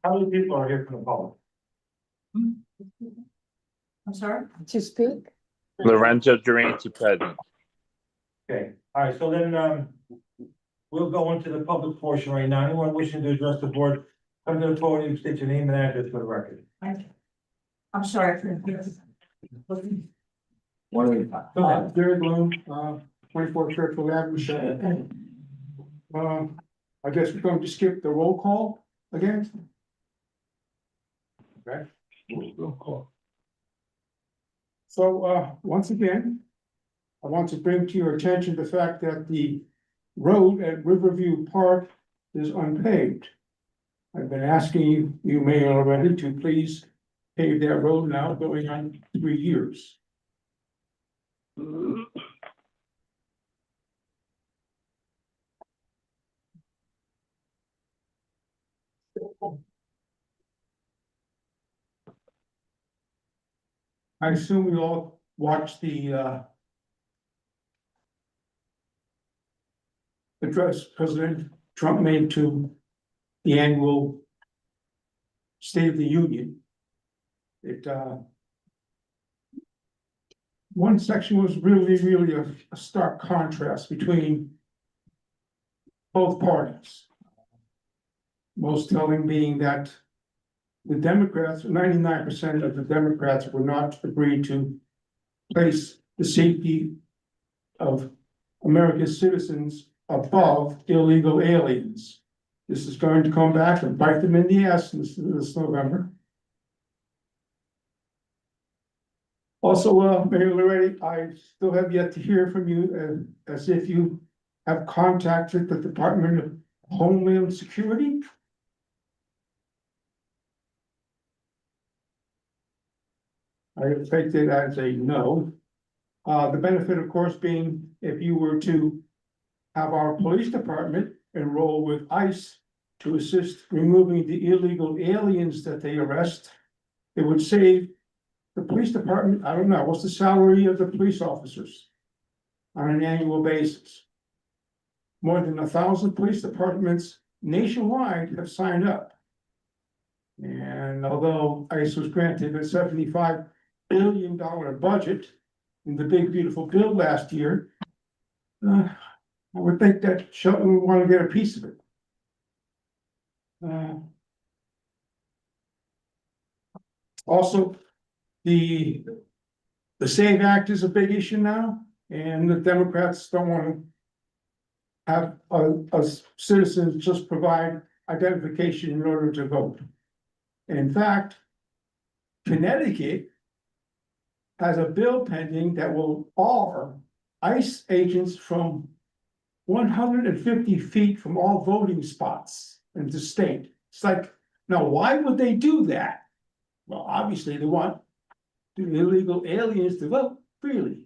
How many people are here from the public? I'm sorry? To speak? Lorenzo Durante present. Okay, all right, so then, we'll go into the public portion right now. Anyone wishing to address the board, come to the podium, state your name and address for the record. I'm sorry for Derek Bloom, 24 Churchill Avenue, Shelby. I guess we're going to skip the roll call again. Okay. Roll call. So, once again, I want to bring to your attention the fact that the road at Riverview Park is unpaved. I've been asking you, you may already, to please pave that road now going on 3 years. I assume we all watched the address President Trump made to the annual State of the Union. It one section was really a stark contrast between both parties. Most telling being that the Democrats, 99% of the Democrats would not agree to place the safety of America's citizens above illegal aliens. This is going to come back and bite them in the ass this November. Also, Mayor Loretti, I still have yet to hear from you as if you have contacted the Department of Homeland Security. I take it as a no. The benefit, of course, being if you were to have our police department enroll with ICE to assist removing the illegal aliens that they arrest, it would save the police department, I don't know, what's the salary of the police officers on an annual basis? More than 1,000 police departments nationwide have signed up. And although ICE was granted a $75 billion budget in the big beautiful bill last year, I would think that Shelton would want to get a piece of it. Also, the SAVE Act is a big issue now, and the Democrats don't want to have a citizens just provide identification in order to vote. In fact, Connecticut has a bill pending that will bar ICE agents from 150 feet from all voting spots in the state. It's like, now why would they do that? Well, obviously they want the illegal aliens to vote freely.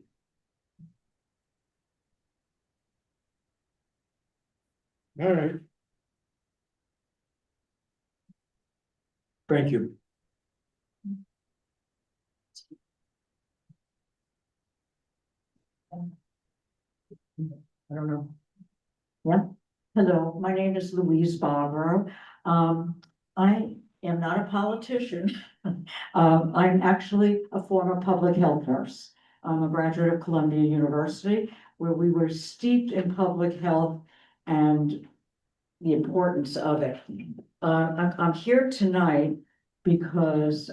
All right. Thank you. I don't know. Yeah, hello, my name is Louise Barbaro. I am not a politician. I'm actually a former public health nurse. I'm a graduate of Columbia University, where we were steeped in public health and the importance of it. I'm here tonight because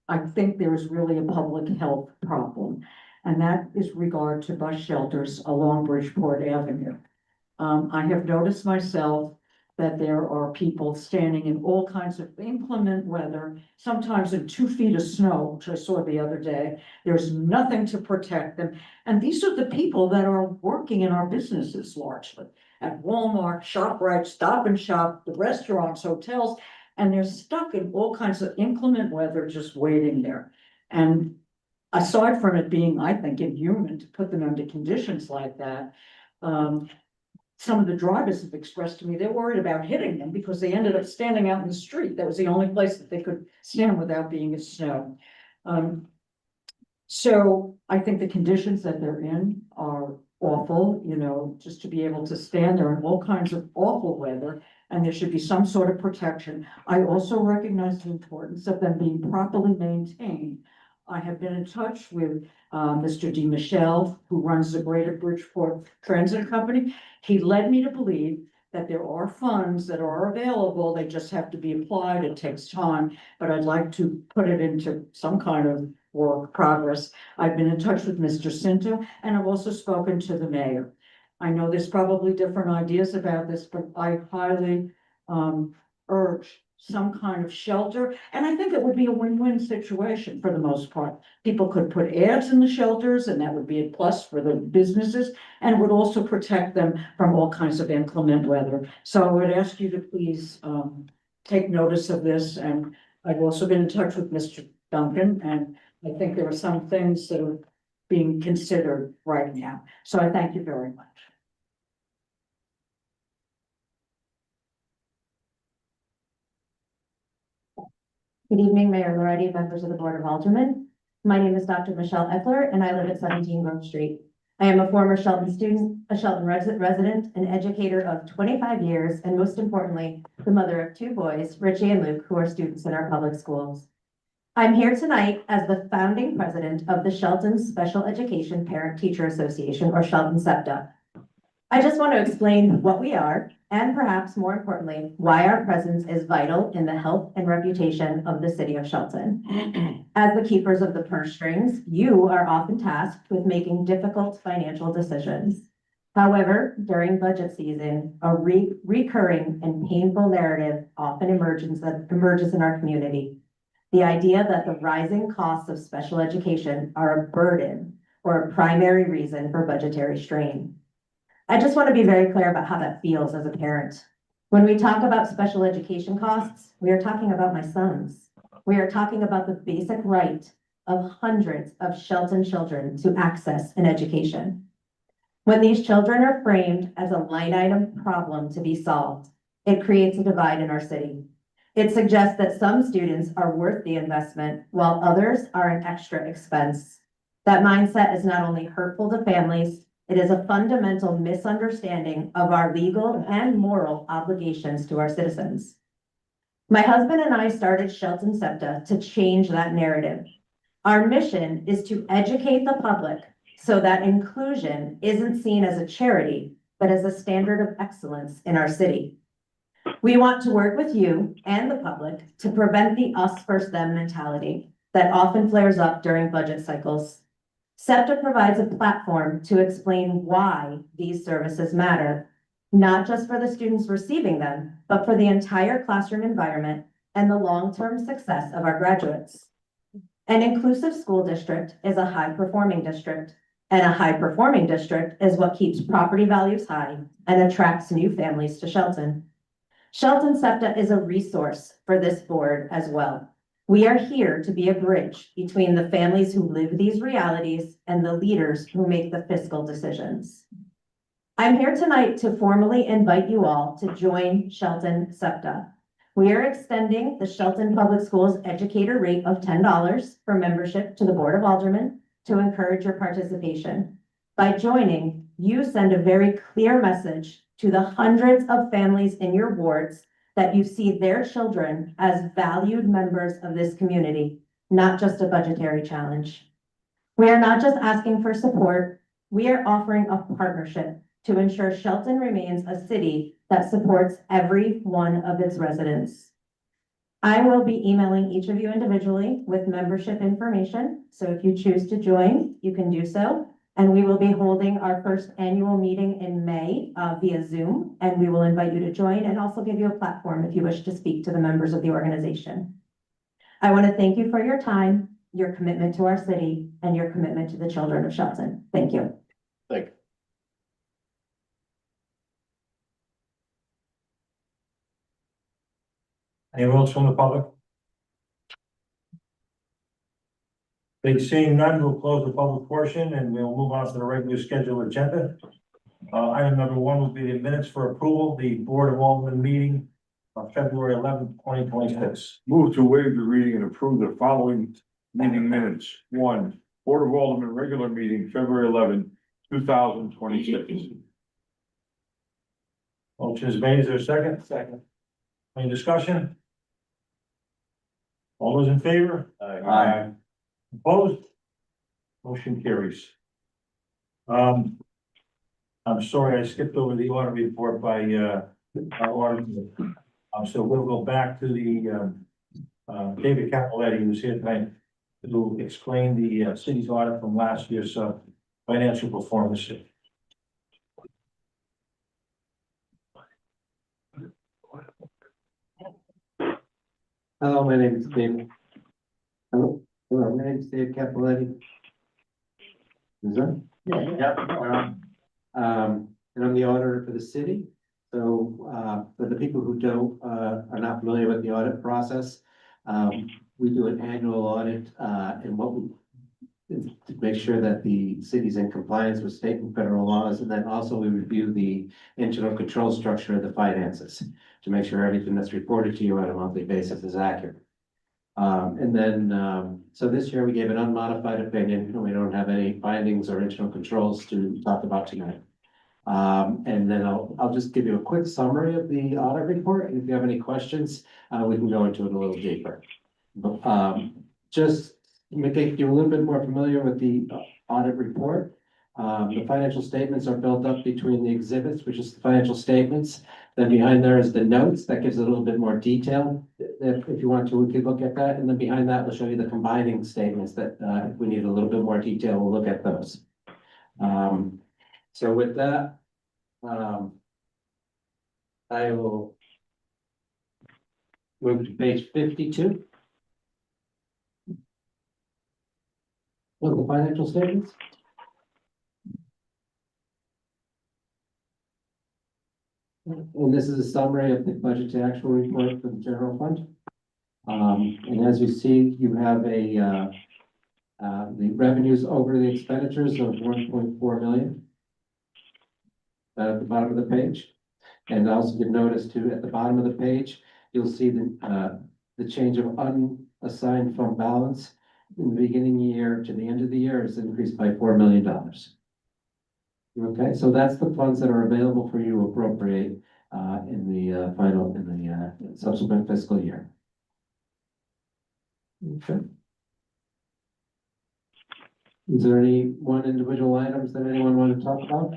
I think there is really a public health problem, and that is regard to bus shelters along Bridgeport Avenue. I have noticed myself that there are people standing in all kinds of inclement weather, sometimes in 2 feet of snow, which I saw the other day. There's nothing to protect them. And these are the people that are working in our businesses largely, at Walmart, ShopRite, Stop and Shop, the restaurants, hotels, and they're stuck in all kinds of inclement weather, just waiting there. And aside from it being, I think, inhuman to put them under conditions like that, some of the drivers have expressed to me they're worried about hitting them because they ended up standing out in the street. That was the only place that they could stand without being in snow. So I think the conditions that they're in are awful, you know, just to be able to stand there in all kinds of awful weather. And there should be some sort of protection. I also recognize the importance of them being properly maintained. I have been in touch with Mr. D. Michelle, who runs the Greater Bridgeport Transit Company. He led me to believe that there are funds that are available. They just have to be applied. It takes time, but I'd like to put it into some kind of work progress. I've been in touch with Mr. Cinto, and I've also spoken to the mayor. I know there's probably different ideas about this, but I highly urge some kind of shelter. And I think it would be a win-win situation for the most part. People could put ads in the shelters, and that would be a plus for the businesses, and would also protect them from all kinds of inclement weather. So I would ask you to please take notice of this. And I've also been in touch with Mr. Duncan, and I think there are some things that are being considered right now. So I thank you very much. Good evening, Mayor Moretti, members of the Board of Aldermen. My name is Dr. Michelle Eckler, and I live at 17 Grove Street. I am a former Shelton student, a Shelton resident, an educator of 25 years, and most importantly, the mother of 2 boys, Richie and Luke, who are students in our public schools. I'm here tonight as the founding president of the Shelton Special Education Parent Teacher Association, or Shelton SEPTA. I just want to explain what we are, and perhaps more importantly, why our presence is vital in the health and reputation of the city of Shelton. As the keepers of the purse strings, you are often tasked with making difficult financial decisions. However, during budget season, a recurring and painful narrative often emerges in our community. The idea that the rising costs of special education are a burden or a primary reason for budgetary strain. I just want to be very clear about how that feels as a parent. When we talk about special education costs, we are talking about my sons. We are talking about the basic right of hundreds of Shelton children to access an education. When these children are framed as a line item problem to be solved, it creates a divide in our city. It suggests that some students are worth the investment while others are an extra expense. That mindset is not only hurtful to families, it is a fundamental misunderstanding of our legal and moral obligations to our citizens. My husband and I started Shelton SEPTA to change that narrative. Our mission is to educate the public so that inclusion isn't seen as a charity, but as a standard of excellence in our city. We want to work with you and the public to prevent the us versus them mentality that often flares up during budget cycles. SEPTA provides a platform to explain why these services matter, not just for the students receiving them, but for the entire classroom environment and the long-term success of our graduates. An inclusive school district is a high-performing district, and a high-performing district is what keeps property values high and attracts new families to Shelton. Shelton SEPTA is a resource for this board as well. We are here to be a bridge between the families who live these realities and the leaders who make the fiscal decisions. I'm here tonight to formally invite you all to join Shelton SEPTA. We are extending the Shelton Public Schools educator rate of $10 for membership to the Board of Aldermen to encourage your participation. By joining, you send a very clear message to the hundreds of families in your wards that you see their children as valued members of this community, not just a budgetary challenge. We are not just asking for support, we are offering a partnership to ensure Shelton remains a city that supports every one of its residents. I will be emailing each of you individually with membership information, so if you choose to join, you can do so. And we will be holding our first annual meeting in May via Zoom, and we will invite you to join and also give you a platform if you wish to speak to the members of the organization. I want to thank you for your time, your commitment to our city, and your commitment to the children of Shelton. Thank you. Thank you. Anyone else from the public? Seeing none, we'll close the public portion and we'll move on to the regular scheduled agenda. Item number 1 will be the minutes for approval, the Board of Aldermen meeting of February 11th, 2026. Move to waive the reading and approve the following meeting minutes. 1, Board of Aldermen regular meeting, February 11, 2026. Motion is made, is there a second? Second. Any discussion? All those in favor? Aye. Opposed? Motion carries. I'm sorry, I skipped over the audit report by, our auditor. So we'll go back to the, David Capoletti, who's here tonight to explain the, city's audit from last year's, financial performance. Hello, my name is David. Hello, my name is Dave Capoletti. Is that? Yeah. And I'm the auditor for the city. So, for the people who don't, are not familiar with the audit process, we do an annual audit, and what we to make sure that the city's in compliance with state and federal laws, and then also we review the internal control structure of the finances to make sure everything that's reported to you on a monthly basis is accurate. And then, so this year we gave an unmodified opinion, and we don't have any findings or internal controls to talk about tonight. And then I'll just give you a quick summary of the audit report, and if you have any questions, we can go into it a little deeper. But, just to make you a little bit more familiar with the audit report. The financial statements are built up between the exhibits, which is the financial statements. Then behind there is the notes that gives a little bit more detail. If you want to, we could look at that. And then behind that, we'll show you the combining statements that, if we need a little bit more detail, we'll look at those. So with that, I will move to page 52. Look, the financial statements. And this is a summary of the budget to actual report for the general fund. And as you see, you have the revenues over the expenditures of 1.4 million. At the bottom of the page. And also you'll notice too, at the bottom of the page, you'll see the change of unassigned fund balance in the beginning year to the end of the year is increased by $4 million. Okay, so that's the funds that are available for you to appropriate in the subsequent fiscal year. Okay. Is there any one individual items that anyone want to talk about?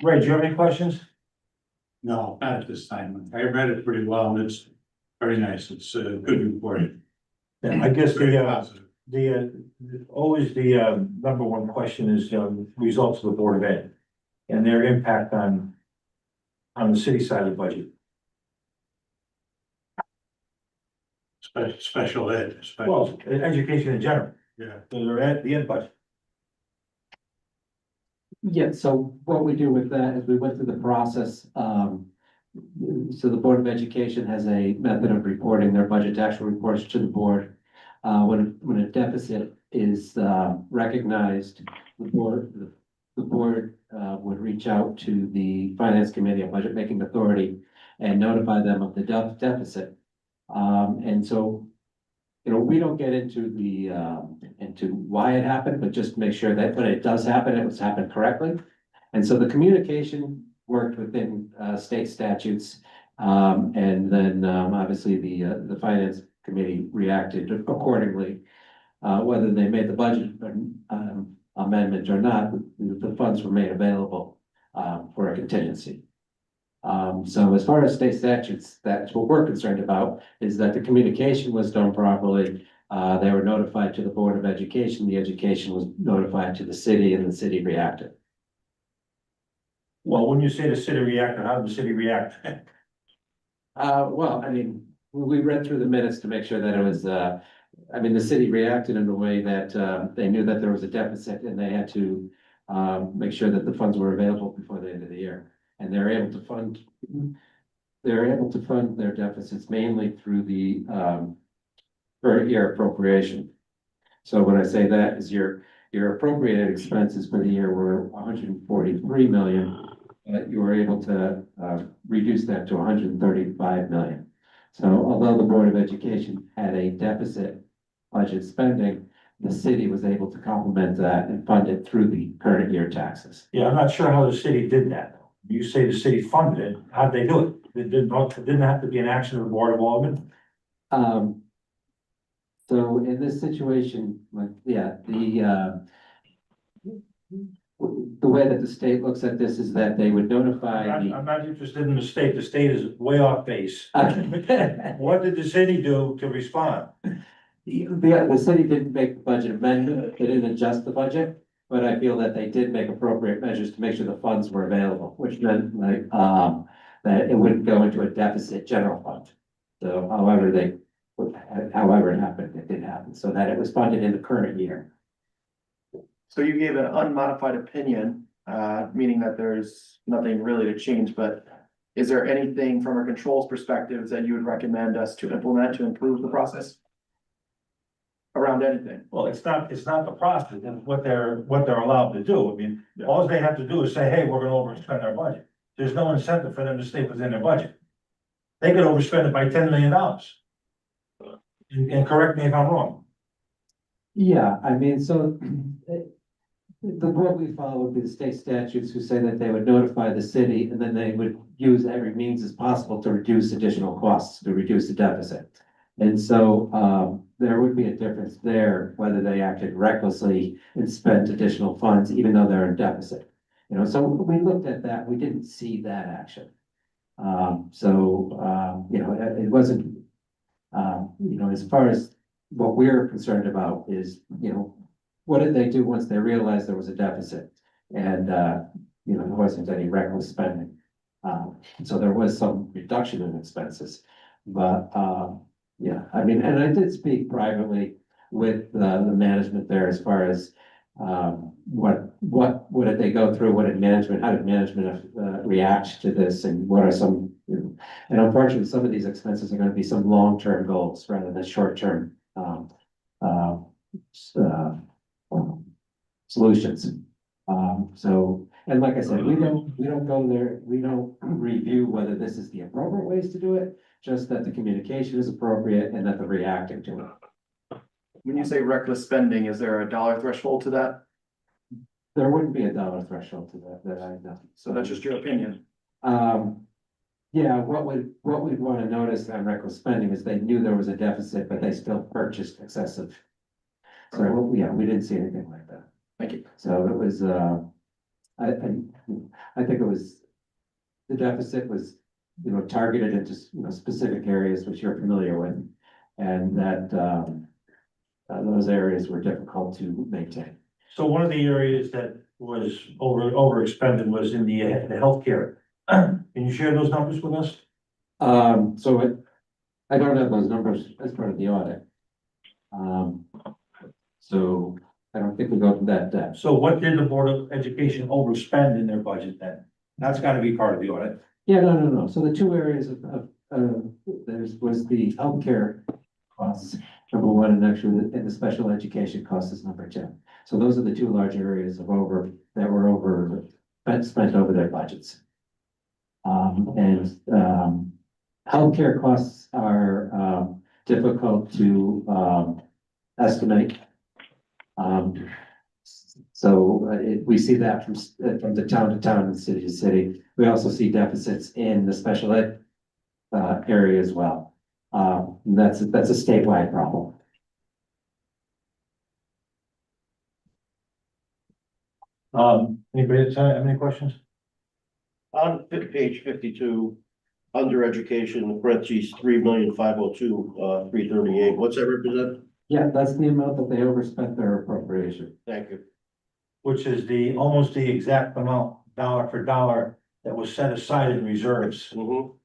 Ray, do you have any questions? No, not at this time. I read it pretty well and it's very nice. It's a good report. Yeah, I guess Very the, positive. always the, number one question is, results of the Board of Ed and their impact on the city side of the budget. Special ed, Well, education in general, yeah. the ed budget. Yeah, so what we do with that is we went through the process. So the Board of Education has a method of reporting their budget to actual reports to the board. When a deficit is recognized, the board would reach out to the Finance Committee, a budget making authority, and notify them of the deficit. And so, we don't get into into why it happened, but just make sure that when it does happen, it was happened correctly. And so the communication worked within state statutes. And then obviously the Finance Committee reacted accordingly. Whether they made the budget amendment or not, the funds were made available for a contingency. So as far as state statutes, that's what we're concerned about, is that the communication was done properly. They were notified to the Board of Education, the education was notified to the city, and the city reacted. Well, when you say the city reacted, how did the city react? Well, I mean, we read through the minutes to make sure that it was, the city reacted in a way that they knew that there was a deficit and they had to make sure that the funds were available before the end of the year. And they're able to fund their deficits mainly through the current year appropriation. So when I say that is your appropriated expenses for the year were 143 million, you were able to reduce that to 135 million. So although the Board of Education had a deficit budget spending, the city was able to complement that and fund it through the current year taxes. Yeah, I'm not sure how the city did that. You say the city funded it, how'd they do it? It didn't have to be an action of the Board of Aldermen? Um, so in this situation, like, yeah, the way that the state looks at this is that they would notify I'm not interested in the state is way off base. the. What did the city do to respond? The city didn't make the budget amendment, they didn't adjust the budget, but I feel that they did make appropriate measures to make sure the funds were available, which meant like, that it wouldn't go into a deficit general fund. So however it happened, it did happen, so that it was funded in the current year. So you gave an unmodified opinion, meaning that there's nothing really to change, but is there anything from a controls perspective that you would recommend us to implement to improve the process? Around anything? Well, it's not the process, it's what they're allowed to do. I mean, all they have to do is say, hey, we're gonna overspend our budget. There's no incentive for them to stay within their budget. They could overspend it by $10 million. And correct me if I'm wrong. Yeah, I mean, so what we follow would be the state statutes who say that they would notify the city and then they would use every means as possible to reduce additional costs, to reduce the deficit. And so, there would be a difference there, whether they acted recklessly and spent additional funds, even though they're in deficit. You know, so we looked at that, we didn't see that action. You know, it wasn't, you know, as far as what we're concerned about is, you know, what did they do once they realized there was a deficit? And, you know, there wasn't any reckless spending. So there was some reduction in expenses, but, yeah, I mean, and I did speak privately with the management there as far as what did they go through? How did management react to this? And what are some, you know, and unfortunately, some of these expenses are going to be some long-term goals rather than short-term solutions. So, and like I said, we don't go there, we don't review whether this is the appropriate ways to do it, just that the communication is appropriate and that they're reacting to it. When you say reckless spending, is there a dollar threshold to that? There wouldn't be a dollar threshold to that I know. So that's just your opinion. Yeah, what we'd want to notice on reckless spending is they knew there was a deficit, but they still purchased excessive. So, yeah, we didn't see anything like that. Thank you. So it was, I think it was, the deficit was, you know, targeted into, you know, specific areas which you're familiar with. And that, those areas were difficult to maintain. So one of the areas that was overexpended was in the healthcare. Can you share those numbers with us? I don't have those numbers as part of the audit. So I don't think we go to that depth. So what did the Board of Education overspend in their budget then? That's gotta be part of the audit. Yeah, no. So the two areas was the healthcare costs, number one, and actually, and the special education costs is number two. So those are the two large areas that were spent over their budgets. Healthcare costs are, difficult to, estimate. We see that from the town to town and city to city. We also see deficits in the special ed area as well. That's a statewide problem. Anybody have any questions? On page 52, under education, parentheses, 3,502,338, what's that represent? Yeah, that's the amount that they overspent their appropriation. Thank you. Which is almost the exact amount, dollar for dollar, that was set aside in reserves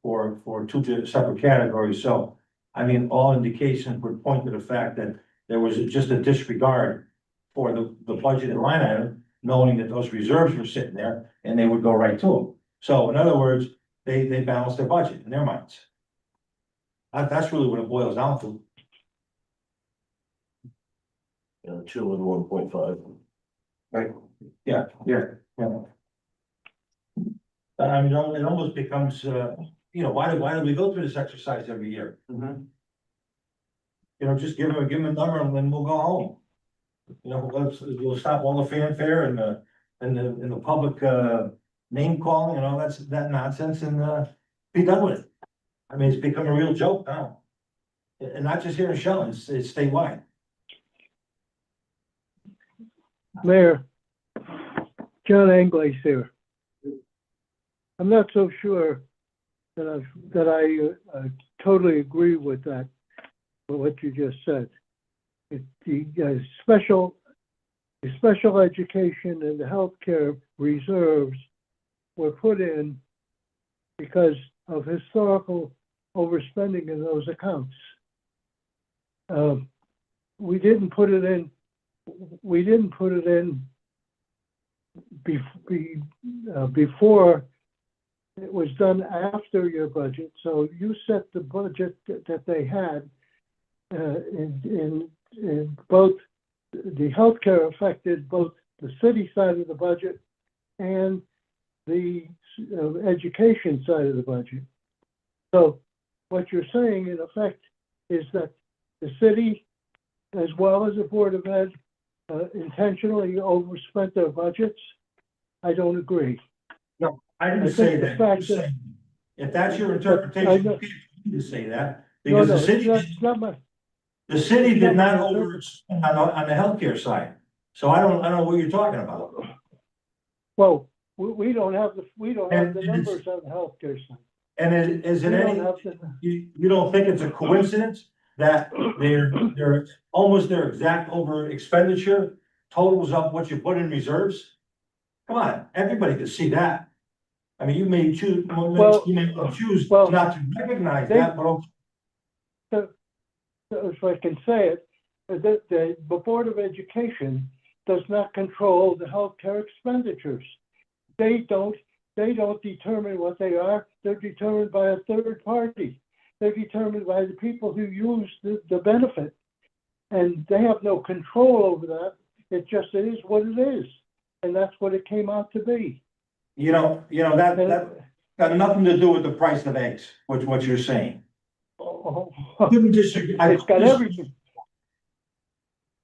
for two separate categories. So, I mean, all indications would point to the fact that there was just a disregard for the budgeted line item, knowing that those reserves were sitting there and they would go right to them. So in other words, they balanced their budget in their minds. That's really what it boils down to. 2 and 1.5. Right. Yeah. I mean, it almost becomes, you know, why do we go through this exercise every year? You know, just give them a number and then we'll go home. You know, we'll stop all the fanfare and the public, name calling and all that nonsense and, be done with it. I mean, it's become a real joke now. And not just here in Shelton, it's statewide. Mayor, John Angles here. I'm not so sure that I totally agree with that, with what you just said. The special education and the healthcare reserves were put in because of historical overspending in those accounts. We didn't put it in before. It was done after your budget, so you set the budget that they had in both the healthcare affected both the city side of the budget and the education side of the budget. So what you're saying in effect is that the city, as well as the Board of Ed, intentionally overspent their budgets. I don't agree. No, I I didn't think say the that. fact You're saying- If that's your I interpretation, know- you can't to say that, No, because no, it's not my, the city it's did not not my overspend on the healthcare side. So I don't know what you're talking about. well, we don't have the And it's- numbers on the healthcare side. And is We it don't any, have the, you don't think it's a coincidence that they're almost their exact over expenditure totals up what you put in reserves? Come on, everybody can see that. I mean, you may choose well, not to recognize they- that, but so if I can say it, the Board of Education does not control the healthcare expenditures. They don't determine what they are. They're determined by a third party. They're determined by the people who use the benefit. And they have no control over that. It is what it is. And that's what it came out to be. that got nothing to do with the price of eggs, which what you're saying. Oh, Couldn't disagree. it's got everything.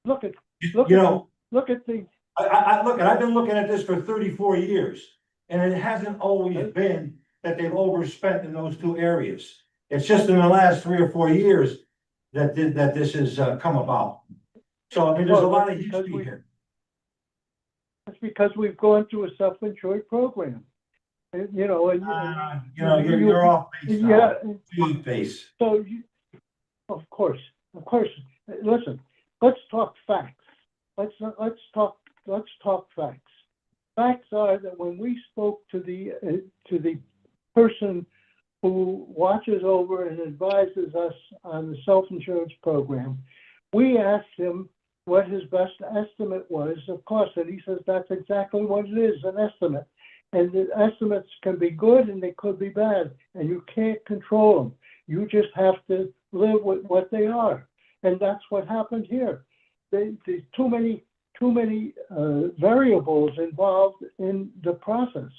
Look at You know, the, I've been looking at this for 34 years, and it hasn't always been that they've overspent in those two areas. It's just in the last 3 or 4 years that this has come about. So, I mean, there's a lot of history here. that's because we've gone through a self-insured program. And, you're You're off base now. Yeah, You're off base. so of course, listen, let's talk facts. Let's talk facts. Facts are that when we spoke to the person who watches over and advises us on the self-insurance program, we asked him what his best estimate was of cost, and he says that's exactly what it is, an estimate. And the estimates can be good and they could be bad, and you can't control them. You just have to live with what they are, and that's what happened here. There's too many variables involved in the process.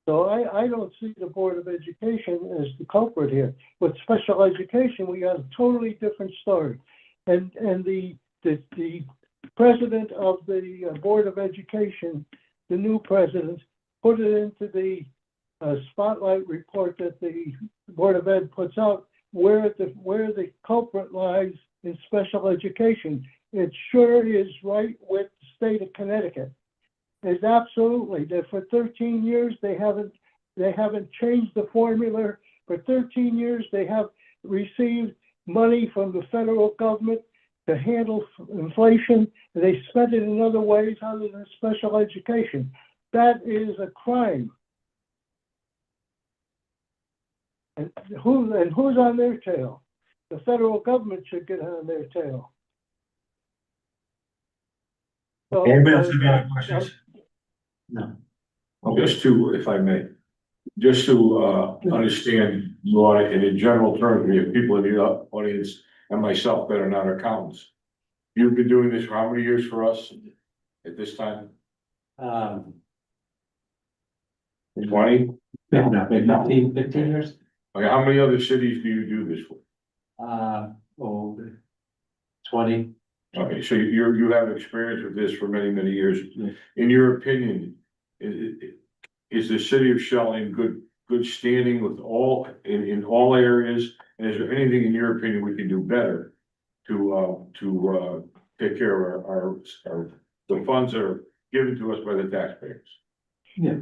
So I don't see the Board of Education as the culprit here. With special education, we got a totally different story. And the president of the Board of Education, the new president, put it into the spotlight report that the Board of Ed puts out where the culprit lies in special education. It sure is right with the state of Connecticut. It's absolutely that for 13 years they haven't changed the formula. For 13 years they have received money from the federal government to handle inflation. They spent it in other ways other than special education. That is a crime. And who's on their tail? The federal government should get on their tail. So, Anybody else have any questions? No. Just to, if I may, just to understand law in general terms, we have people in the audience and myself that are not accountants. You've been doing this for how many years for us at this time? 20? Maybe 15 years. Okay, how many other cities do you do this for? 20. Okay, so you have experience with this for many, many years. In your opinion, is the city of Shell in good standing with in all areas? And is there anything, in your opinion, we can do better to take care of the funds that are given to us by the taxpayers? Yeah,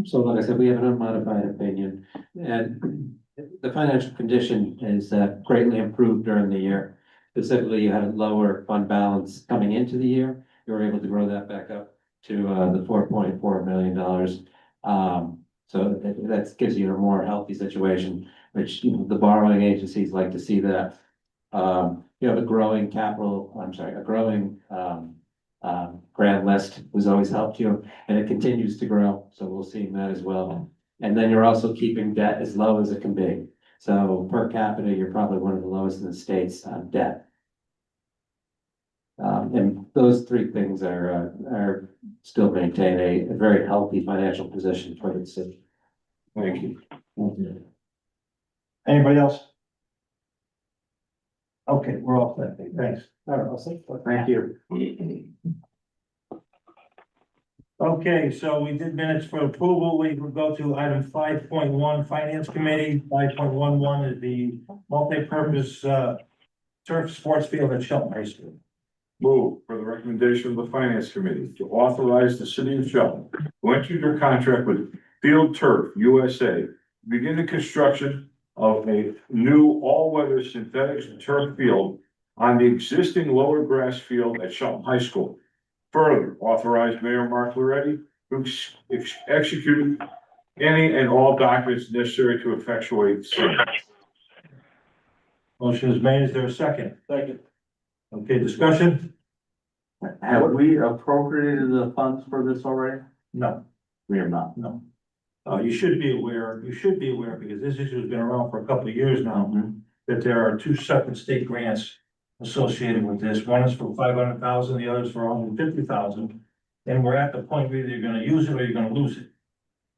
so like I said, we have an unmodified opinion, and the financial condition is greatly improved during the year. Specifically, you had a lower fund balance coming into the year. You were able to grow that back up to the $4.4 million. So that gives you a more healthy situation, which the borrowing agencies like to see that. You have a growing grant list has always helped you, and it continues to grow, so we'll see that as well. And then you're also keeping debt as low as it can be. So per capita, you're probably one of the lowest in the states on debt. And those three things are still maintain a very healthy financial position for the city. Thank you. Anybody else? Okay, we're all set, thanks. Thank you. Okay, so we did minutes for approval. We will go to item 5.1, Finance Committee. 5.11 is the multi-purpose turf sports field at Shelton High School. Move for the recommendation of the Finance Committee to authorize the city of Shelton to enter into a contract with Field Turf USA to begin the construction of a new all-weather synthetic turf field on the existing lower grass field at Shelton High School. Further, authorize Mayor Mark Loretti to execute any and all documents necessary to effectuate the same. Motion is made. Is there a second? Second. Okay, discussion? Have we appropriated the funds for this already? No, We have not. no. You should be aware, because this issue has been around for a couple of years now, that there are two separate state grants associated with this. One is for 500,000, the other is for 150,000. And we're at the point where either you're gonna use it or you're gonna lose it.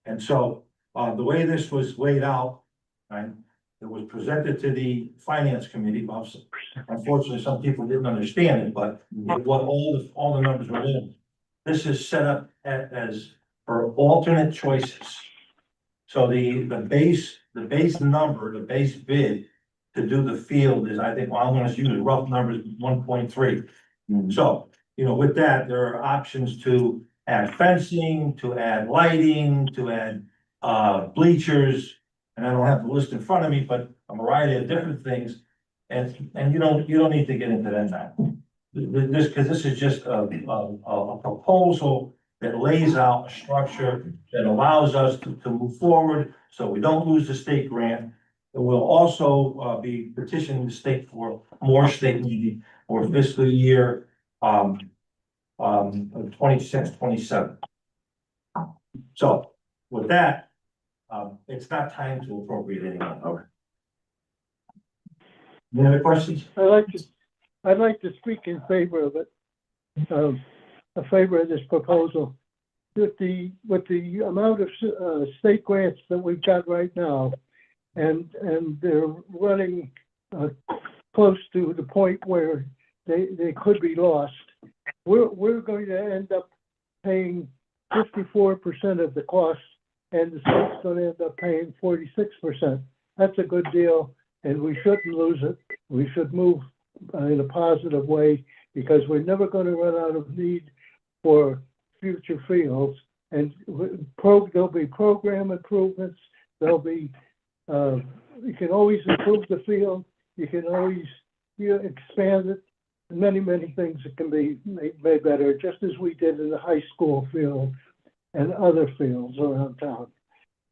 And so, the way this was laid out, right, it was presented to the Finance Committee. Unfortunately, some people didn't understand it, but what all the numbers were in. This is set up as for alternate choices. So the base number, the base bid to do the field is, I think, well, I'm gonna use rough numbers, 1.3. So, with that, there are options to add fencing, to add lighting, to add bleachers. And I don't have the list in front of me, but a variety of different things. And you don't need to get into that now. This is just a proposal that lays out a structure that allows us to move forward, so we don't lose the state grant. It will also be petitioning the state for more state money for fiscal year 26, 27. So with that, it's not time to appropriate anyone. Okay. Any other questions? I'd like to speak in favor of it, a favor of this proposal. With the amount of state grants that we've got right now, and they're running close to the point where they could be lost, we're going to end up paying 54% of the cost, and the state's going to end up paying 46%. That's a good deal, and we shouldn't lose it. We should move in a positive way, because we're never going to run out of need for future fields. And there'll be program improvements. There'll be, you can always improve the field. You can always expand it. Many things that can be made better, just as we did in the high school field and other fields around town.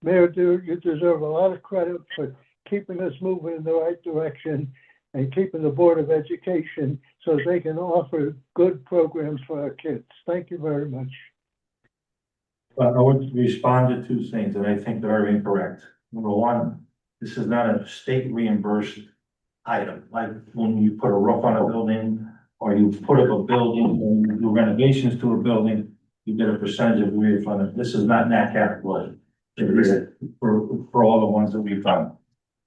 Mayor, you deserve a lot of credit for keeping us moving in the right direction and keeping the Board of Education so they can offer good programs for our kids. Thank you very much. I would respond to two things that I think are incorrect. Number one, this is not a state reimbursed item, like when you put a roof on a building or you put up a building, or you do renovations to a building, you get a percentage of refund. This is not in that category. It is for all the ones that we've done.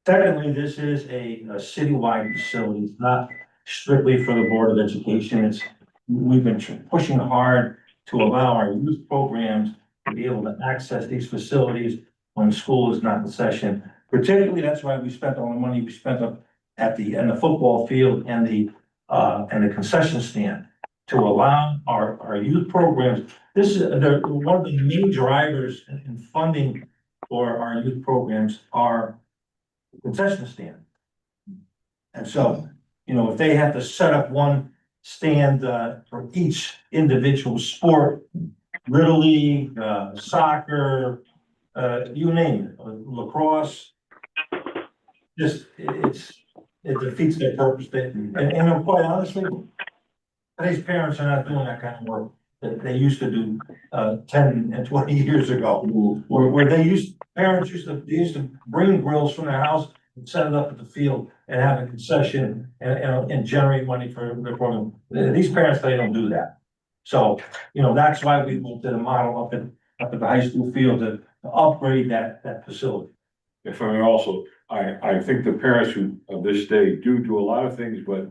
Secondly, this is a citywide facility. It's not strictly for the Board of Education. We've been pushing hard to allow our youth programs to be able to access these facilities when school is not in session. Particularly, that's why we spent all the money we spent up in the football field and the concession stand to allow our youth programs. This is, one of the main drivers in funding for our youth programs are concession stand. And so, if they have to set up one stand for each individual sport, Little League, soccer, you name it, lacrosse, it defeats their purpose. And quite honestly, today's parents are not doing that kind of work that they used to do 10 and 20 years ago. Where parents used to bring grills from their house and set it up at the field and have a concession and generate money for their program. These parents, they don't do that. So, that's why we moved to the model up at the high school field to upgrade that facility. If I may also, I think the parents who of this day do a lot of things, but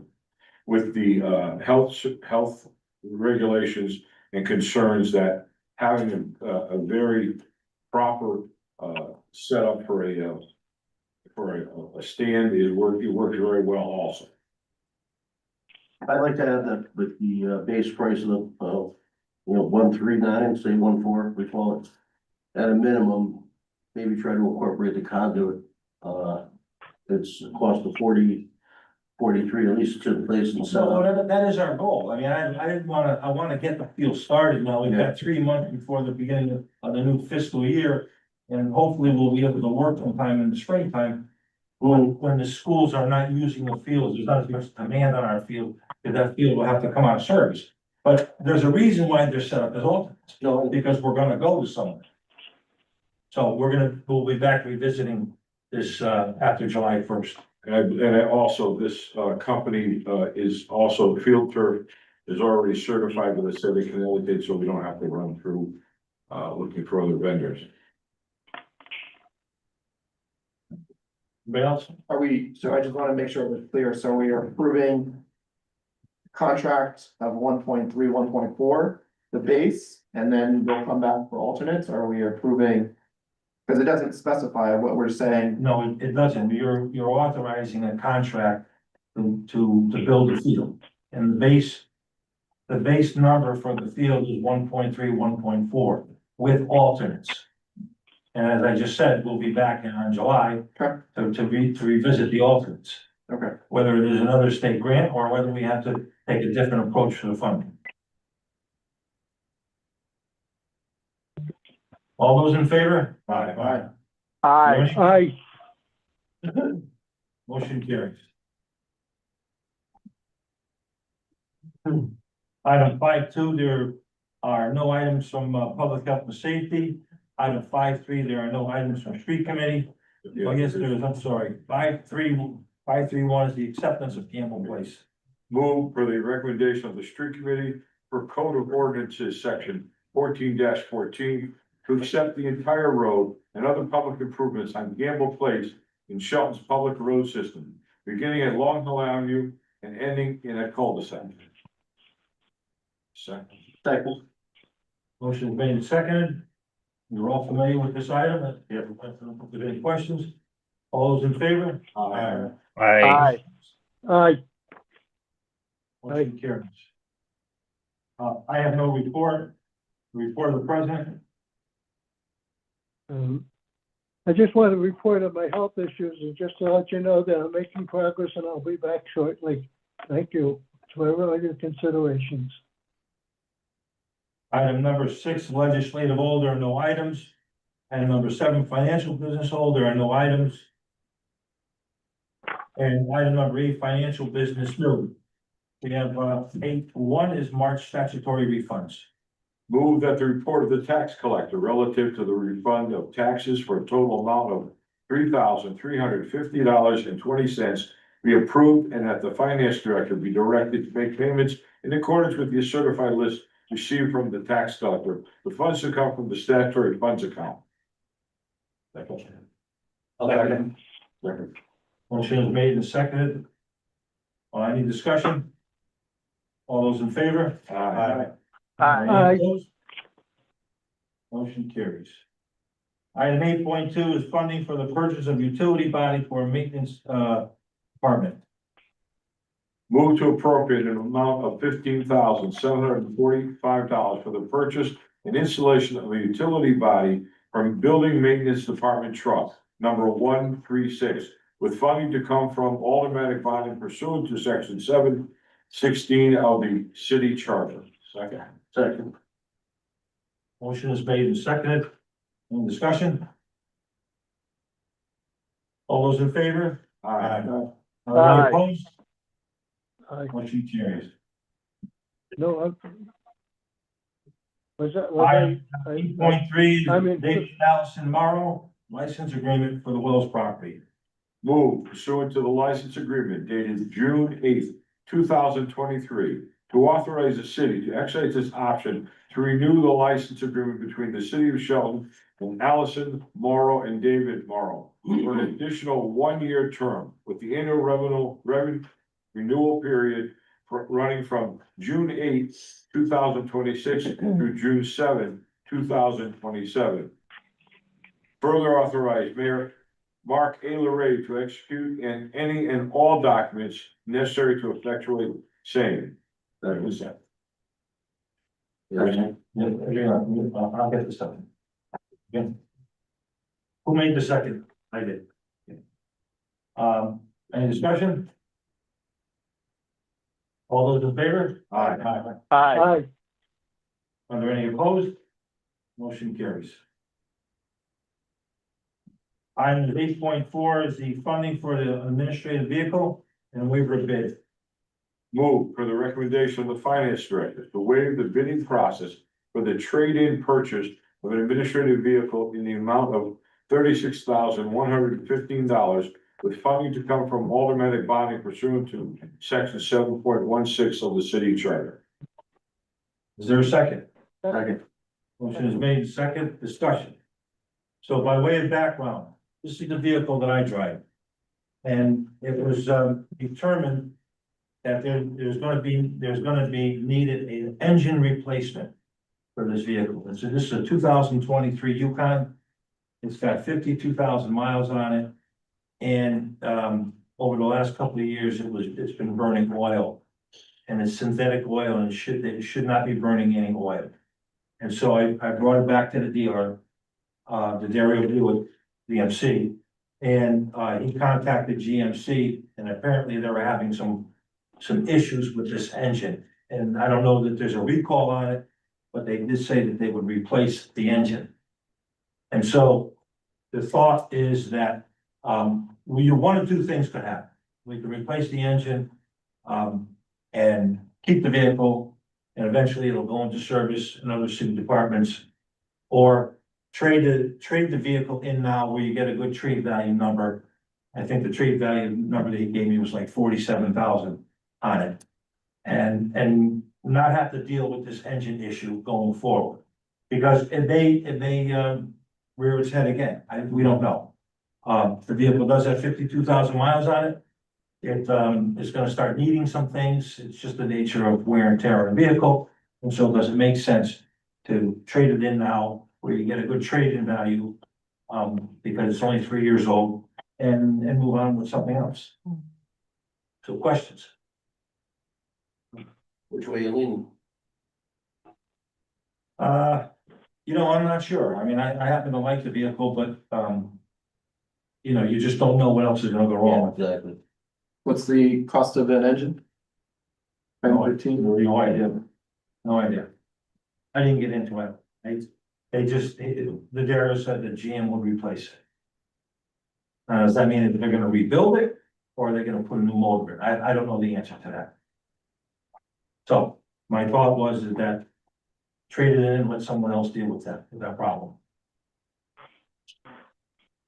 with the health regulations and concerns that having a very proper setup for a stand it works very well also. I'd like to add that with the base price of 139, say 14, we call it. At a minimum, maybe try to incorporate the conduit. It's a cost of 43, at least to the place and So so. that is our goal. I mean, I want to get the field started now. We've got 3 months before the beginning of the new fiscal year. And hopefully we'll be able to work sometime in the springtime when the schools are not using the fields. There's not as much demand on our field, because that field will have to come out of service. But there's a reason why they're set up as alternates, because we're gonna go to somewhere. So we'll be back revisiting this after July 1st. And also, this company is also Field Turf is already certified with the state of Connecticut, so we don't have to run through looking for other vendors. Anybody else? So I just want to make sure we're clear. So we are approving contract of 1.3, 1.4, the base, and then we'll come back for alternates, or are we approving? Because it doesn't specify what we're saying. No, it doesn't. You're authorizing a contract to build the field. And the base number for the field is 1.3, 1.4 with alternates. And as I just said, we'll be back in July to revisit the alternates. Okay. Whether there's another state grant or whether we have to take a different approach to the funding. All those in favor? Aye. Aye. Motion carries. Item 5.2, there are no items from public health and safety. Item 5.3, there are no items from street committee. Oh, yes, there is, I'm sorry. 5.3.1 is the acceptance of Campbell Place. Move for the recommendation of the street committee for Code of Ordinances, section 14-14, to accept the entire road and other public improvements on Gamble Place in Shelton's public road system, beginning at Long Hill Avenue and ending in a cul-de-sac. Second. Motion is made and seconded. You're all familiar with this item. If you have any questions, all those in favor? Aye. Aye. Aye. Motion carries. I have no report. Report of the president. I just want to report on my health issues and just to let you know that I'm making progress and I'll be back shortly. Thank you for your considerations. Item number 6, legislative hold, there are no items. Item number 7, financial business hold, there are no items. And item number 8, financial business new. We have 8.1 is March statutory refunds. Move that the report of the tax collector relative to the refund of taxes for a total amount of $3,350.20 be approved, and that the finance director be directed to make payments in accordance with the certified list received from the tax collector. The funds to come from the statutory funds account. Motion is made and seconded. Any discussion? All those in favor? Aye. Aye. Opposed? Motion carries. Item 8.2 is funding for the purchase of utility body for a maintenance, department. Move to appropriate an amount of $15,745 for the purchase and installation of a utility body from Building Maintenance Department truck number 136, with funding to come from automatic bonding pursuant to section 716 of the city charter. Second. Second. Motion is made and seconded. Any discussion? All those in favor? Aye. Any Aye. opposed? Aye. Motion carries. No, was that, Item I- 8.3 I'm is in- David Allison Morrow, license agreement for the Wells property. Move pursuant to the license agreement dated June 8th, 2023, to authorize the city to exercise this option to renew the license agreement between the city of Shelton and Allison Morrow and David Morrow for an additional one-year term with the annual revenue renewal period running from June 8th, 2026 through June 7th, 2027. Further authorize Mayor Mark A. Larray to execute any and all documents necessary to effectuate same. That was that. Yeah. I'll get the second. Okay. Who made the second? I did. Any discussion? All those in favor? Aye. Aye. Are there any opposed? Motion carries. Item 8.4 is the funding for the administrative vehicle and waiver of bid. Move for the recommendation of the finance director to waive the bidding process for the trade-in purchase of an administrative vehicle in the amount of $36,115 with funding to come from automatic bonding pursuant to section 7.16 of the city charter. Is there a second? Second. Motion is made, second, discussion. So by way of background, this is the vehicle that I drive. And it was determined that there's gonna be needed an engine replacement for this vehicle. And so this is a 2023 Yukon. It's got 52,000 miles on it. And over the last couple of years, it's been burning oil. And it's synthetic oil and it should not be burning any oil. And so I brought it back to the dealer, the Dario Buick GMC. And he contacted GMC and apparently they were having some issues with this engine. And I don't know that there's a recall on it, but they did say that they would replace the engine. And so the thought is that one of two things could happen. We could replace the engine and keep the vehicle, and eventually it'll go into service in other city departments. Or trade the vehicle in now where you get a good trade value number. I think the trade value number that he gave me was like 47,000 on it. And not have to deal with this engine issue going forward. Because it may rear its head again, we don't know. The vehicle does have 52,000 miles on it. It is gonna start needing some things. It's just the nature of wear and tear on the vehicle. And so does it make sense to trade it in now where you get a good trade-in value? Because it's only 3 years old and move on with something else. So questions? Which way you leaning? I'm not sure. I mean, I happen to like the vehicle, but you just don't know what else is gonna go wrong. Exactly. What's the cost of an engine? No 15? No idea. No idea. I didn't get into it. The Dario said that GM would replace it. Does that mean that they're gonna rebuild it or are they gonna put a new motor in? I don't know the answer to that. So my thought was that trade it in and let someone else deal with that problem.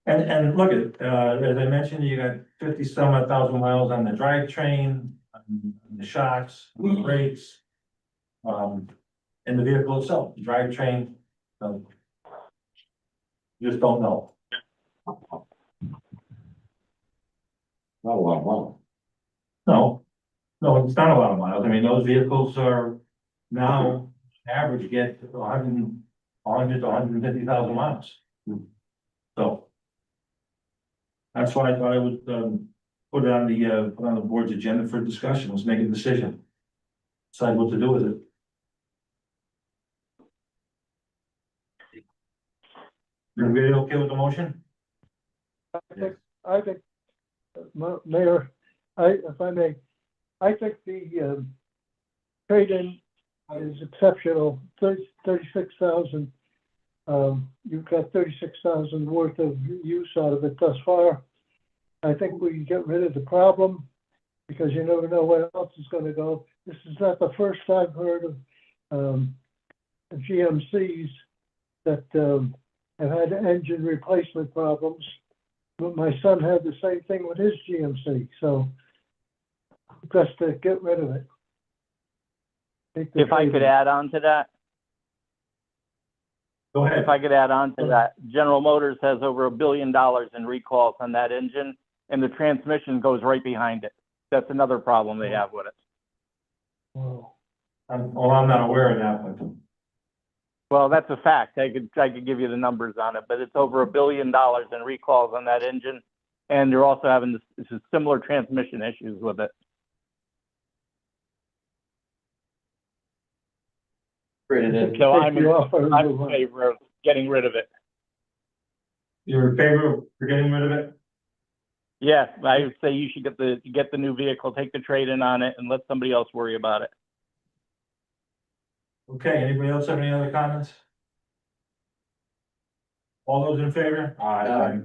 And look at, as I mentioned, you got 50-some odd thousand miles on the drivetrain, on the shocks, the brakes. And the vehicle itself, the drivetrain. Just don't know. Not a lot of money. No, No, it's not a lot of miles. I mean, those vehicles are now average get 100 to 150,000 miles. So. That's why I thought I would, put it put on the board's agenda for discussion. Let's make a decision. Decide what to do with it. Everybody okay with the motion? I think, Mayor, if I may, I think the, trade-in is exceptional, 36,000. You've got 36,000 worth of use out of it thus far. I think we can get rid of the problem because you never know where else is gonna go. This is not the first I've heard of, GMCs that, have had engine replacement problems. But my son had the same thing with his GMC, so just to get rid of it. If I could add on to that, Go ahead. if I could add on to that, General Motors has over $1 billion in recalls on that engine, and the transmission goes right behind it. That's another problem they have with it. Wow. I'm not aware of that, but. Well, that's a fact. I could give you the numbers on it, but it's over $1 billion in recalls on that engine, and you're also having this similar transmission issues with it. Great, it So I'm Take you off our I'm new in one. favor of getting rid of it. You're in favor of getting rid of it? Yeah, I would say you should get the new vehicle, take the trade-in on it, and let somebody else worry about it. Okay, anybody else have any other comments? All those in favor? Aye.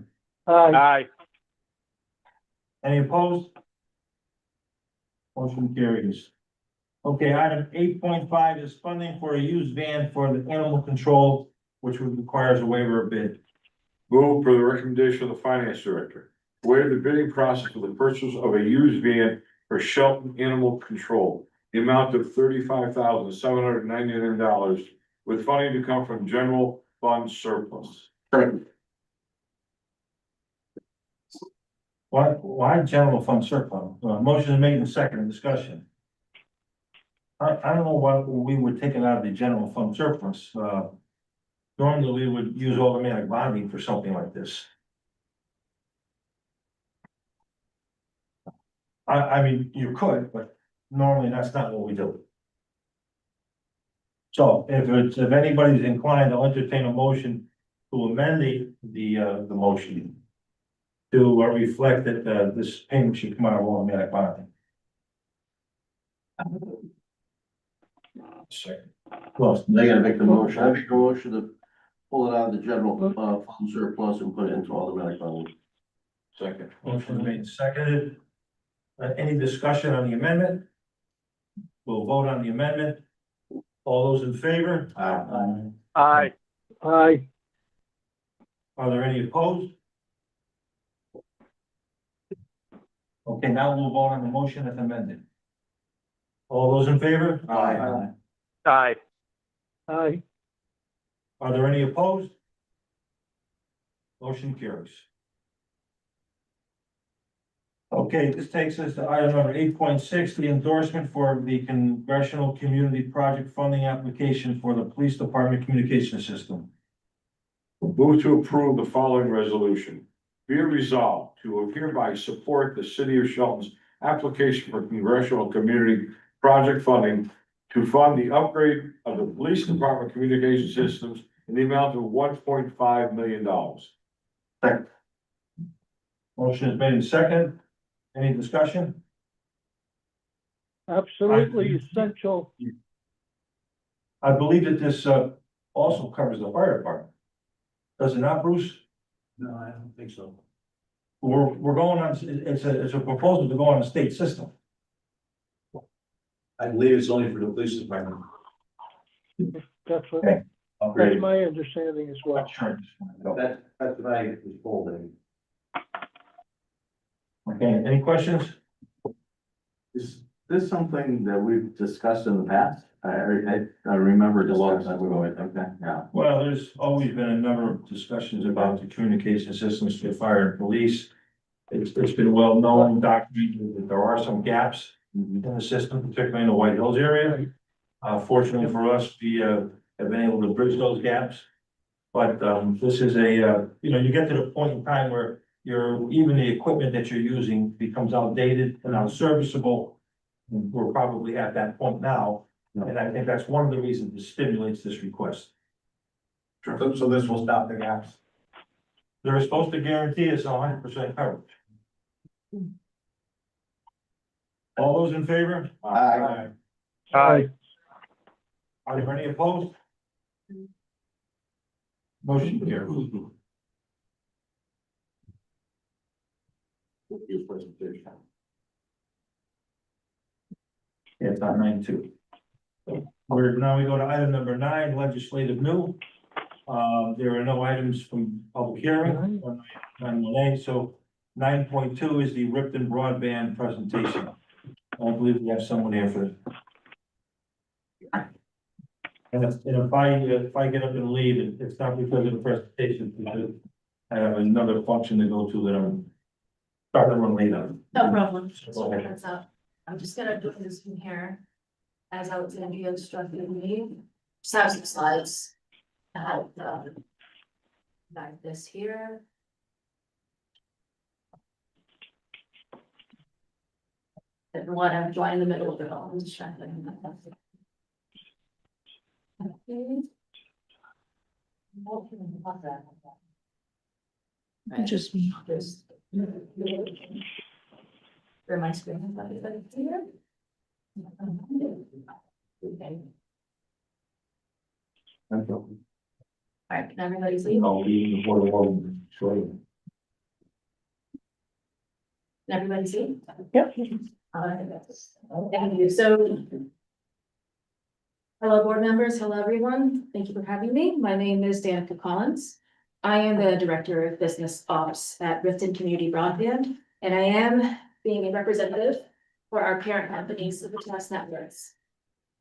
Aye. Any opposed? Motion carries. Okay, item 8.5 is funding for a used van for the animal control, which requires a waiver of bid. Move for the recommendation of the finance director. Waive the bidding process for the purchase of a used van for Shelton Animal Control. The amount of $35,799 with funding to come from general fund surplus. Correct. Why general fund surplus? Motion is made in second, discussion. I don't know why we would take it out of the general fund surplus. Normally we would use automatic bonding for something like this. I mean, you could, but normally that's not what we do. So if anybody's inclined, I'll entertain a motion to amend the motion to reflect that, this payment should come out of automatic bonding. Second. Well, They gotta make the motion. I make a motion to pull it out of the general, fund surplus and put it into automatic bonding. Second. motion is made and seconded. Any discussion on the amendment? We'll vote on the amendment. All those in favor? Aye. Aye. Are there any opposed? Okay, now we'll vote on the motion as amended. All those in favor? Aye. Aye. Are there any opposed? Motion carries. Okay, this takes us to item number 8.6, the endorsement for the Congressional Community Project Funding application for the Police Department Communication System. Move to approve the following resolution. Be it resolved to hereby support the city of Shelton's application for congressional community project funding to fund the upgrade of the police department communication systems in the amount of $1.5 million. Motion is made in second. Any discussion? Absolutely essential. I believe that this also covers the fire department. Does it not, Bruce? No, I don't think so. We're going on, it's a proposal to go on a state system. I believe it's only for the police department. That's what, Okay. that's my understanding as well. Sure. That's what I was told. Okay, any questions? Is this something that we've discussed in the past? I remember discussing. Okay, yeah. Well, there's always been a number of discussions about the communication systems for fire and police. It's been well known, documented that there are some gaps in the system, particularly in the White Hills area. Fortunately for us, we have been able to bridge those gaps. But this is you get to the point in time where even the equipment that you're using becomes outdated and unserviceable. We're probably at that point now, and I think that's one of the reasons that stimulates this request. So this will stop the gaps. They're supposed to guarantee us 100% coverage. All those in favor? Aye. Aye. Are there any opposed? Motion carries. Your presentation. Yeah, it's on 9-2. Now we go to item number 9, legislative new. There are no items from public hearing on 9-1A, so 9.2 is the Ripton broadband presentation. I believe we have someone here for it. And if I get up and leave, it's not because of the presentation, because I have another function to go to that I'm starting to run late on. No problem. Go ahead. That's up. I'm just gonna do this from here. As I was gonna be instructed me. Just have some slides. I have like this here. And what I'm joining in the middle of it all. I'm just trying to. Okay. Just me. Just. Share my screen with everybody here. Okay. All right, can everybody see? Can everybody see? Yep. Thank you, so. Hello, board members, hello, everyone, thank you for having me, my name is Danica Collins. I am the Director of Business Ops at Rifton Community Broadband, and I am being a representative for our parent company, Civitas Networks,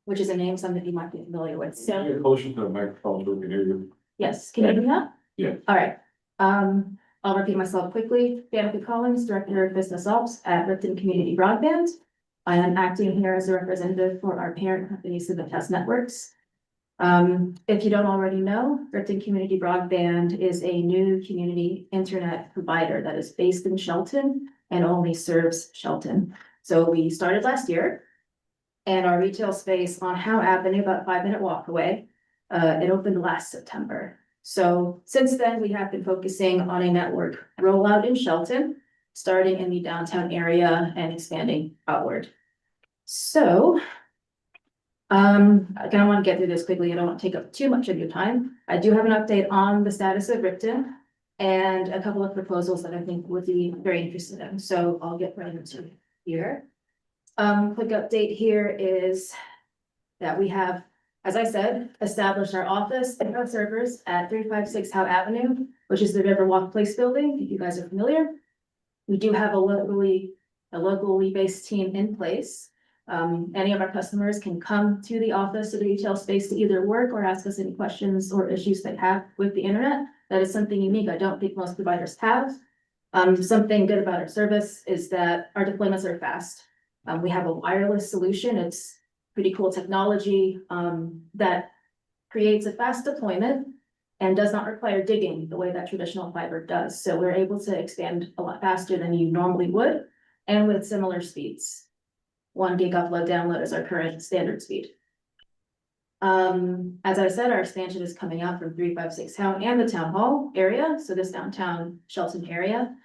which is a name some of you might be familiar with, so. You're closer to the microphone, so we can hear you. Yes, can you hear me now? Yeah. All right, I'll repeat myself quickly. Danica Collins, Director of Business Ops at Ripton Community Broadband. I am acting here as a representative for our parent company, Civitas Networks. If you don't already know, Ripton Community Broadband is a new community internet provider that is based in Shelton and only serves Shelton. So we started last year. And our retail space on Howe Avenue, about a 5-minute walk away, it opened last September. So since then, we have been focusing on a network rollout in Shelton, starting in the downtown area and expanding outward. So, I kind of want to get through this quickly. I don't want to take up too much of your time. I do have an update on the status of Ripton and a couple of proposals that I think would be very interested in. So I'll get right into it here. Quick update here is that we have, as I said, established our office and our servers at 356 Howe Avenue, which is the Riverwalk Place building, if you guys are familiar. We do have a locally based team in place. Any of our customers can come to the office or the retail space to either work or ask us any questions or issues they have with the internet. That is something unique I don't think most providers have. Something good about our service is that our deployments are fast. We have a wireless solution. It's pretty cool technology that creates a fast deployment and does not require digging the way that traditional fiber does. So we're able to expand a lot faster than you normally would and with similar speeds. 1 gig upload download is our current standard speed. As I said, our expansion is coming out from 356 Howe and the town hall area, so this downtown Shelton area.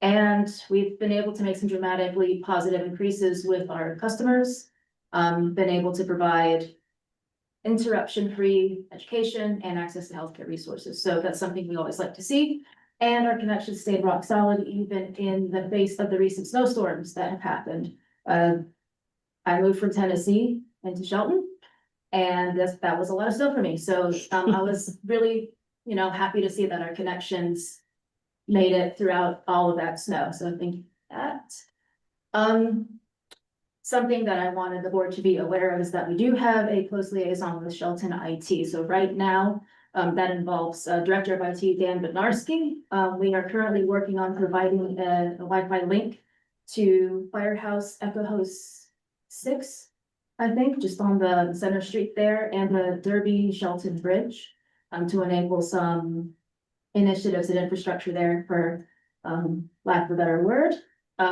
And we've been able to make some dramatically positive increases with our customers, been able to provide interruption-free education and access to healthcare resources. So that's something we always like to see. And our connections stayed rock solid even in the face of the recent snowstorms that have happened. I moved from Tennessee into Shelton, and that was a lot of snow for me. So I was really, happy to see that our connections made it throughout all of that snow. So thank you for that. Something that I wanted the board to be aware of is that we do have a close liaison with Shelton IT. So right now, that involves Director of IT, Dan Bednarski. We are currently working on providing a Wi-Fi link to Firehouse, Echo Host six, I think, just on the Center Street there and the Derby Shelton Bridge, to enable some initiatives and infrastructure there for, lack of a better word.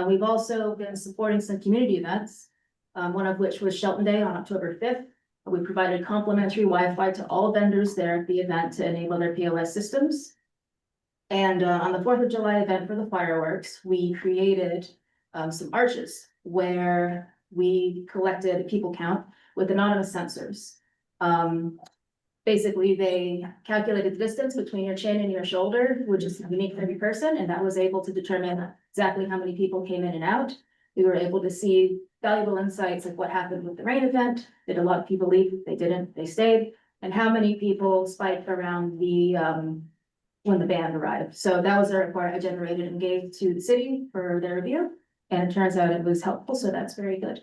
We've also been supporting some community events, one of which was Shelton Day on October 5th. We provided complimentary Wi-Fi to all vendors there at the event to enable their POS systems. And on the 4th of July event for the fireworks, we created some arches where we collected a people count with anonymous sensors. Basically, they calculated the distance between your chin and your shoulder, which is unique for every person, and that was able to determine exactly how many people came in and out. We were able to see valuable insights like what happened with the rain event. Did a lot of people leave? They didn't, they stayed. And how many people spiked around the when the band arrived. So that was a report I generated and gave to the city for their review. And it turns out it was helpful, so that's very good.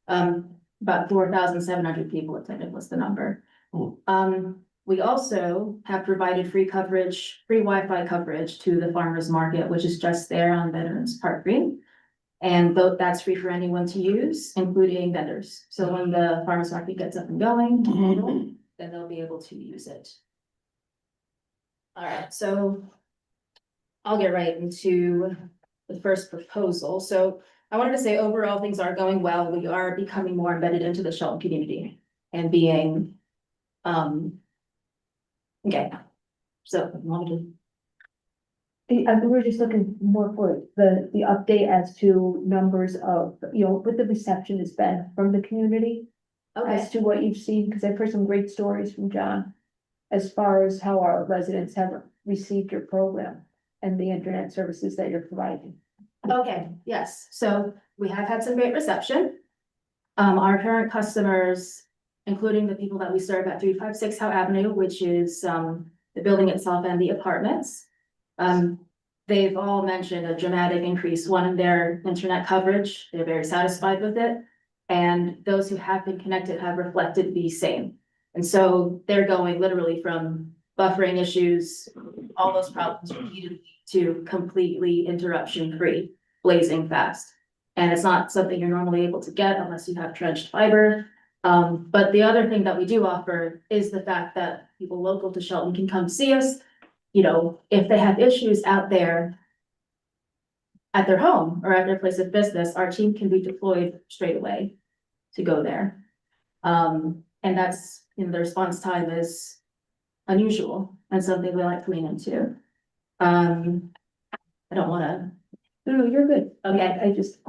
About 4,700 people attended was the number. We also have provided free coverage, free Wi-Fi coverage to the farmers market, which is just there on Veterans Park Green. And that's free for anyone to use, including vendors. So when the farmers market gets up and going, then they'll be able to use it. All right, so I'll get right into the first proposal. So I wanted to say overall things are going well. We are becoming more embedded into the Shelton community and being, okay. So I wanted to we were just looking more for the update as to numbers of, what the reception has been from the community. Okay. As to what you've seen, because I've heard some great stories from John. As far as how our residents have received your program and the internet services that you're providing. Okay, yes, so we have had some great reception. Our current customers, including the people that we serve at 356 Howe Avenue, which is the building itself and the apartments. They've all mentioned a dramatic increase, one in their internet coverage. They're very satisfied with it. And those who have been connected have reflected the same. And so they're going literally from buffering issues, all those problems repeatedly, to completely interruption free, blazing fast. And it's not something you're normally able to get unless you have trenched fiber. But the other thing that we do offer is the fact that people local to Shelton can come see us. If they have issues out there at their home or at their place of business, our team can be deployed straight away to go there. And that's, the response time is unusual and something we like to lean into. I don't wanna. No, you're good. Okay. I just,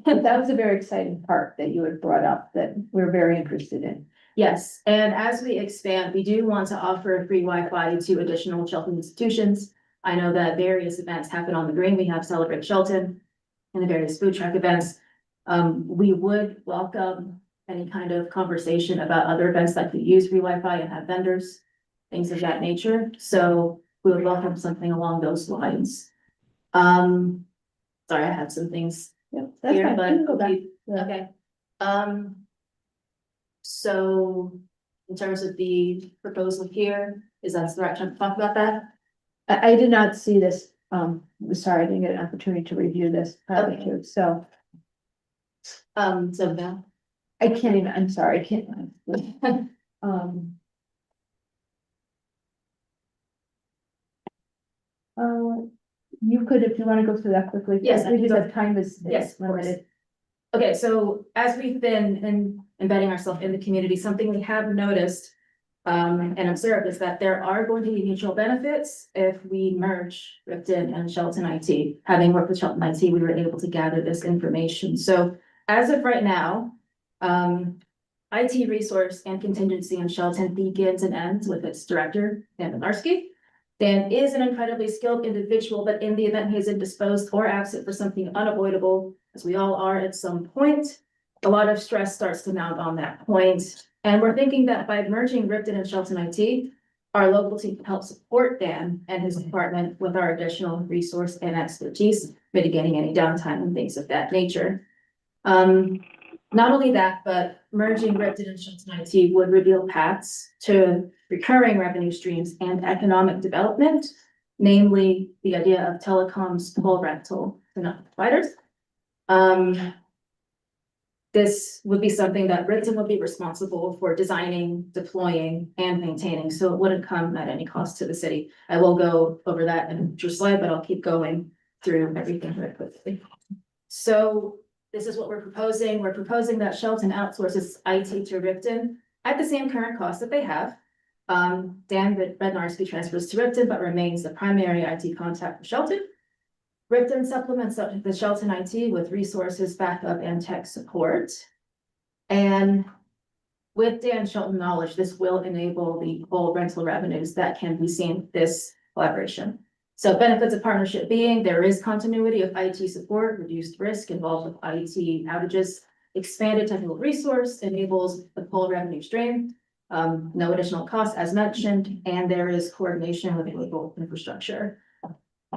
that was a very exciting part that you had brought up that we're very interested in. Yes, and as we expand, we do want to offer free Wi-Fi to additional Shelton institutions. I know that various events happen on the green. We have Celebrate Shelton and the various food truck events. We would welcome any kind of conversation about other events that could use free Wi-Fi and have vendors, things of that nature. So we would welcome something along those lines. Sorry, I had some things That's here, fine. but You can go back. okay. So in terms of the proposal here, is that the right time to talk about that? I did not see this, sorry, I didn't get an opportunity to review this prior Okay. to, so. So now, I can't even, I'm sorry, I can't. You could, if you wanna go through that quickly. Yes, I can Because go- the time is Yes, of course. limited. Okay, so as we've been embedding ourselves in the community, something we have noticed and observed is that there are going to be mutual benefits if we merge Ripton and Shelton IT. Having worked with Shelton IT, we were able to gather this information. So as of right now, IT resource and contingency in Shelton begins and ends with its director, Dan Benarski. Dan is an incredibly skilled individual, but in the event he is indisposed or absent for something unavoidable, as we all are at some point, a lot of stress starts to mount on that point. And we're thinking that by merging Ripton and Shelton IT, our local team can help support Dan and his department with our additional resource and expertise, mitigating any downtime and things of that nature. Not only that, but merging Ripton and Shelton IT would reveal paths to recurring revenue streams and economic development, namely the idea of telecoms pole rental to non-providers. this would be something that Ripton would be responsible for designing, deploying, and maintaining, so it wouldn't come at any cost to the city. I will go over that in a future slide, but I'll keep going through everything very quickly. So this is what we're proposing. We're proposing that Shelton outsources IT to Ripton at the same current cost that they have. Dan Bednarski transfers to Ripton, but remains the primary IT contact for Shelton. Ripton supplements the Shelton IT with resources, backup, and tech support. And with Dan Shelton knowledge, this will enable the full rental revenues that can be seen with this collaboration. So benefits of partnership being there is continuity of IT support, reduced risk involved with IT outages, expanded technical resource enables the full revenue stream. No additional costs as mentioned, and there is coordination with local infrastructure.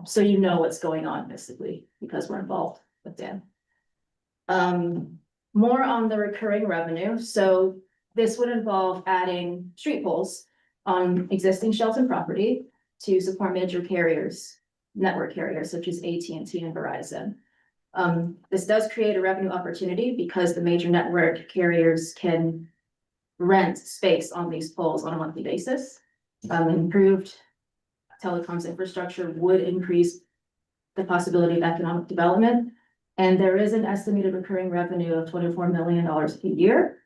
So you know what's going on basically, because we're involved with Dan. More on the recurring revenue. So this would involve adding street poles on existing Shelton property to support major carriers, network carriers such as AT&T and Verizon. This does create a revenue opportunity because the major network carriers can rent space on these poles on a monthly basis. Improved telecoms infrastructure would increase the possibility of economic development. And there is an estimated recurring revenue of $24 million a year.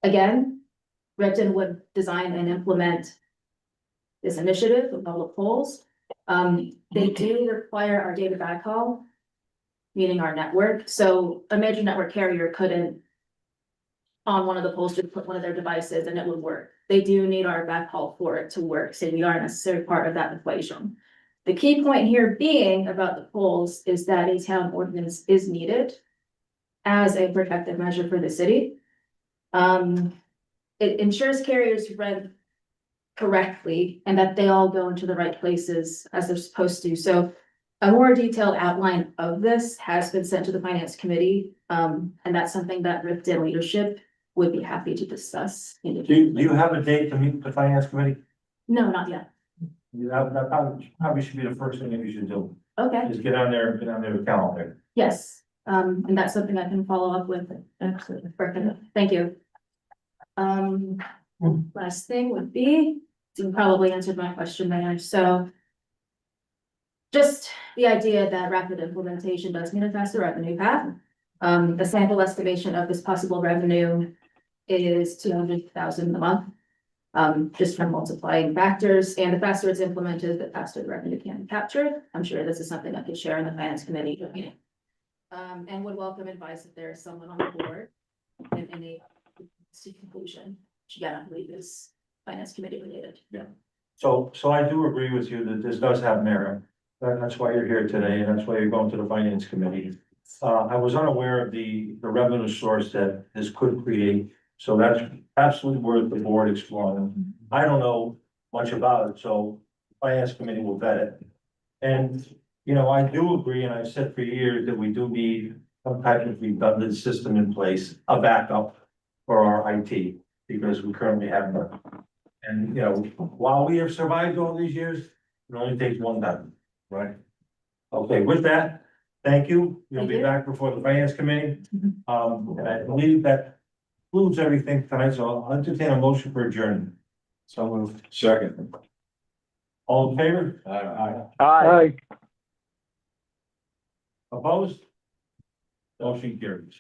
Again, Ripton would design and implement this initiative with all the poles. They do require our data backhaul, meaning our network. So a major network carrier couldn't on one of the poles just put one of their devices and it would work. They do need our backhaul for it to work, so we are a necessary part of that equation. The key point here being about the poles is that a town ordinance is needed as a protective measure for the city. It ensures carriers rent correctly and that they all go into the right places as they're supposed to. So a more detailed outline of this has been sent to the finance committee. And that's something that Ripton leadership would be happy to discuss. Do you have a date to meet with the finance committee? No, not yet. That probably should be the first thing that you should do. Okay, Just get on their calendar. yes, and that's something I can follow up with. Absolutely. Perfect. Thank you. Last thing would be, you probably answered my question there, so. Just the idea that rapid implementation does mean a faster revenue path. The sample estimation of this possible revenue is 200,000 a month. Just from multiplying factors, and the faster it's implemented, the faster the revenue can be captured. I'm sure this is something I could share in the finance committee meeting. And would welcome advice if there is someone on the board in any conclusion, which again, I believe is finance committee related. Yeah. So I do agree with you that this does have merit. That's why you're here today, and that's why you're going to the finance committee. I was unaware of the revenue source that this could create, so that's absolutely worth the board exploring. I don't know much about it, so finance committee will vet it. And, you know, I do agree, and I've said for years that we do need some type of redundant system in place, a backup for our IT, because we currently have none. And, you know, while we have survived all these years, it only takes one time, right? Okay, with that, thank you. You'll Thank be you. back before the finance committee. And I believe that includes everything tonight, so I'll entertain a motion for adjournment. So moved. Second. All in favor? Aye. Aye. Opposed? Motion carries.